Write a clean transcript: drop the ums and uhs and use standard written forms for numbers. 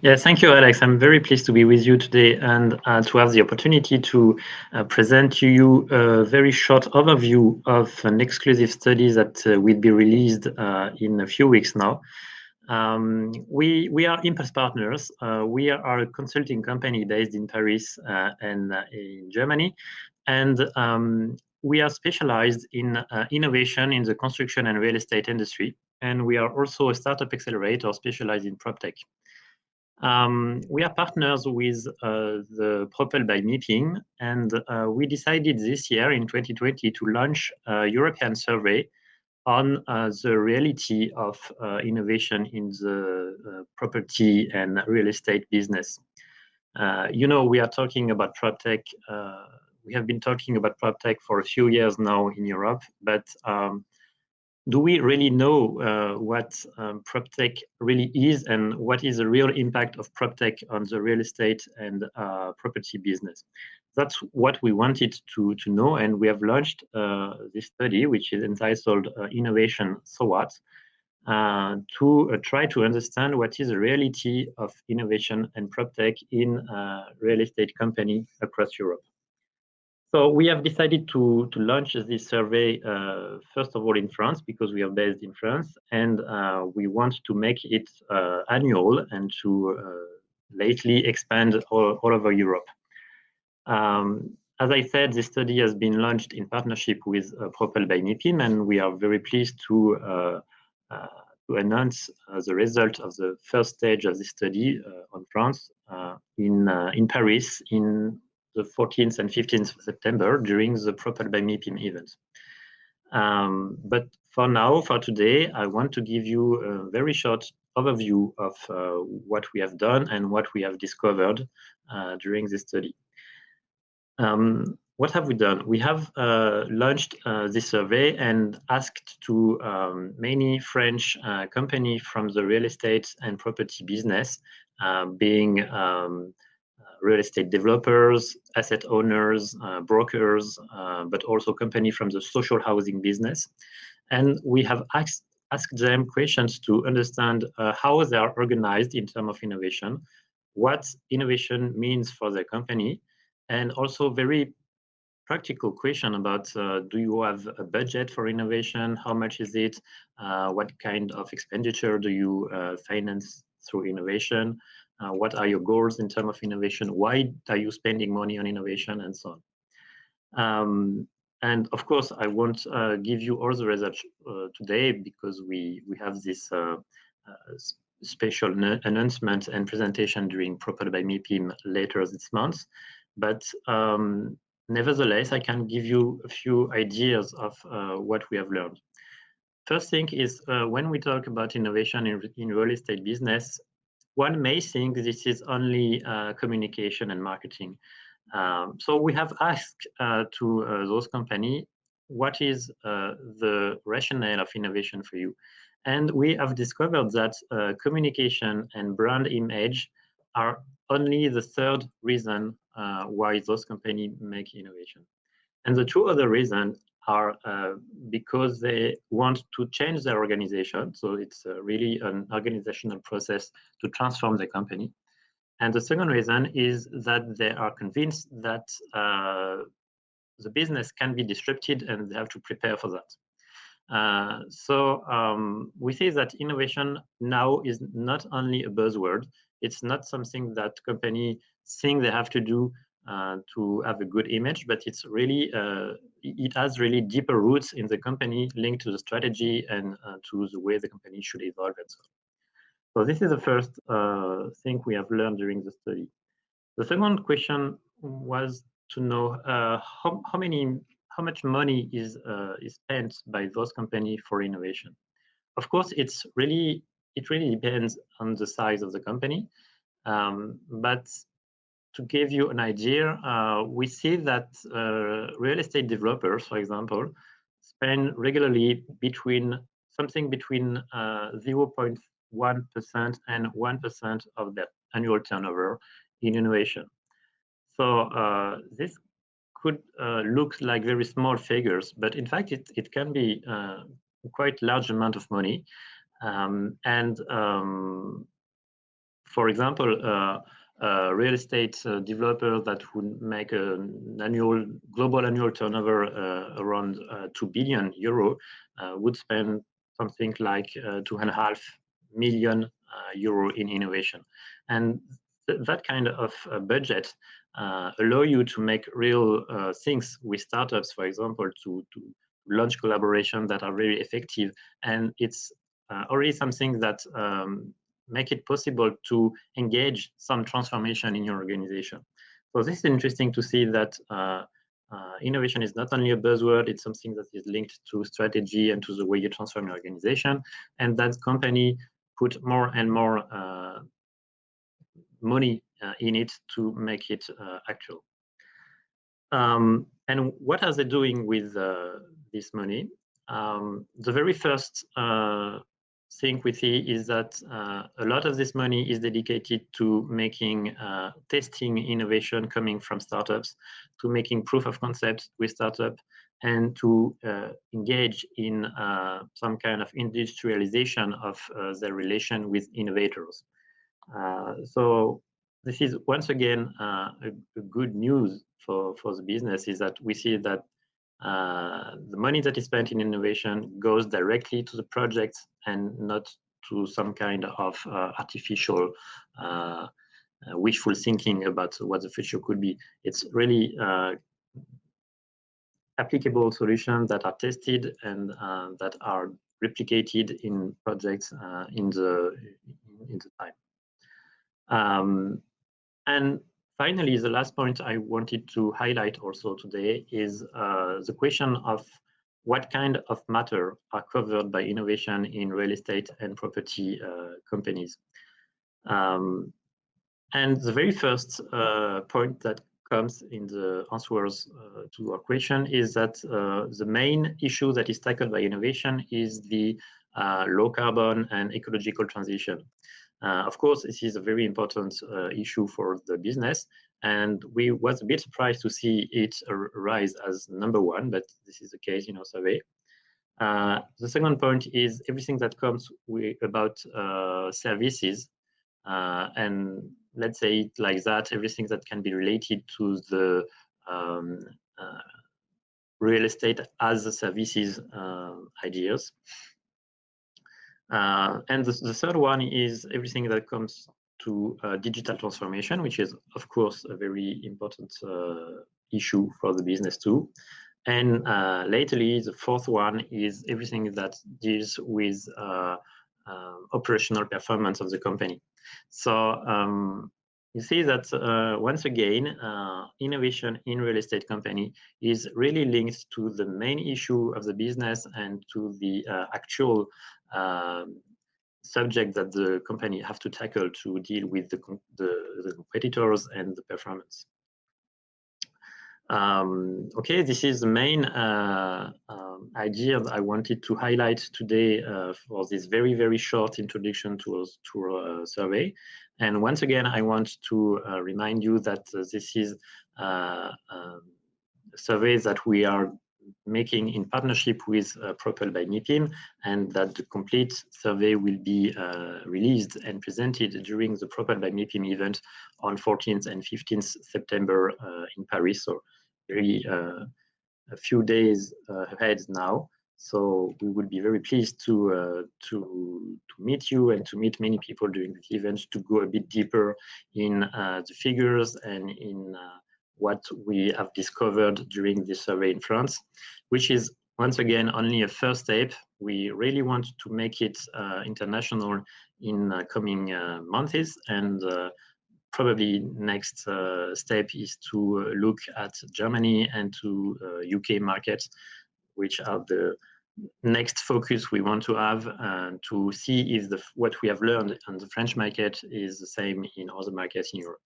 Yeah, thank you, Alex. I'm very pleased to be with you today and to have the opportunity to present to you a very short overview of an exclusive study that will be released in a few weeks now. We are Impulse Partners. We are a consulting company based in Paris and in Germany, and we are specialized in innovation in the construction and real estate industry. And we are also a startup accelerator specialized in PropTech. We are partners with the Propel by MIPIM, and we decided this year in 2020 to launch a European survey on the reality of innovation in the property and real estate business. We are talking about PropTech. We have been talking about PropTech for a few years now in Europe, but do we really know what PropTech really is and what is the real impact of PropTech on the real estate and property business? That's what we wanted to know, and we have launched this study, which is entitled Innovation So What, to try to understand what is the reality of innovation and PropTech in real estate company across Europe. So we have decided to launch this survey, first of all, in France, because we are based in France, and we want to make it annual and to lately expand all over Europe. As I said, this study has been launched in partnership with Propel by MIPIM, and we are very pleased to announce the result of the first stage of this study on France in Paris in the 14th and 15th of September during the Propel by MIPIM event. But for now, for today, I want to give you a very short overview of what we have done and what we have discovered during this study. What have we done? We have launched this survey and asked to many French companies from the real estate and property business, being real estate developers, asset owners, brokers, but also companies from the social housing business. And we have asked them questions to understand how they are organized in terms of innovation, what innovation means for their company, and also very practical question about do you have a budget for innovation? How much is it? What kind of expenditure do you finance through innovation? What are your goals in terms of innovation? Why are you spending money on innovation, and so on? And of course, I won't give you all the results today because we have this special announcement and presentation during Propel by MIPIM later this month. But nevertheless, I can give you a few ideas of what we have learned. First thing is when we talk about innovation in real estate business, one may think this is only communication and marketing. So we have asked to those companies, what is the rationale of innovation for you? And we have discovered that communication and brand image are only the third reason why those companies make innovation. And the two other reasons are because they want to change their organization. So it's really an organizational process to transform the company. And the second reason is that they are convinced that the business can be disrupted and they have to prepare for that. So we say that innovation now is not only a buzzword. It's not something that companies think they have to do to have a good image, but it's really it has really deeper roots in the company, linked to the strategy and to the way the company should evolve and so on. So this is the first thing we have learned during the study. The second question was to know how much money is spent by those companies for innovation. Of course, it really depends on the size of the company, but to give you an idea, we see that real estate developers, for example, spend regularly something between 0.1% and 1% of their annual turnover in innovation. So this could look like very small figures, but in fact, it can be a quite large amount of money. And For example, a real estate developer that would make an global annual turnover around 2 billion euro would spend something like 2.5 million euro in innovation. And that kind of budget allow you to make real things with startups, for example, to launch collaboration that are very effective. And it's already something that make it possible to engage some transformation in your organization. So this is interesting to see that innovation is not only a buzzword, it's something that is linked to strategy and to the way you transform your organization, and that company put more and more money in it to make it actual. And what are they doing with this money? The very first thing we see is that a lot of this money is dedicated to making testing innovation coming from startups, to making proof of concept with startups, and to engage in some kind of industrialization of their relation with innovators. So this is once again a good news for the business, is that we see that the money that is spent in innovation goes directly to the projects and not to some kind of artificial wishful thinking about what the future could be. It's really applicable solutions that are tested and that are replicated in projects in the time. And finally, the last point I wanted to highlight also today is the question of what kind of matter are covered by innovation in real estate and property companies. And the very first point that comes in the answers to our question is that the main issue that is tackled by innovation is the low carbon and ecological transition. Of course, this is a very important issue for the business, and we was a bit surprised to see it rise as number one, but this is the case in our survey. The second point is everything that comes about services, and let's say it like that, everything that can be related to the real estate as a services ideas. And the third one is everything that comes to digital transformation, which is, of course, a very important issue for the business too. And lately, the fourth one is everything that deals with operational performance of the company. So you see that once again, innovation in real estate company is really linked to the main issue of the business and to the actual subject that the company have to tackle to deal with the competitors and the performance. Okay, this is the main idea that I wanted to highlight today for this very, very short introduction to our survey. And once again, I want to remind you that this is a survey that we are making in partnership with Propel by MIPIM, and that the complete survey will be released and presented during the Propel by MIPIM event on 14th and 15th September in Paris. So very a few days ahead now. So we would be very pleased to meet you and to meet many people during the event to go a bit deeper in the figures and in what we have discovered during this survey in France, which is once again only a first step. We really want to make it international in coming months, and probably next step is to look at Germany and to UK markets, which are the next focus we want to have, to see if what we have learned on the French market is the same in other markets in Europe.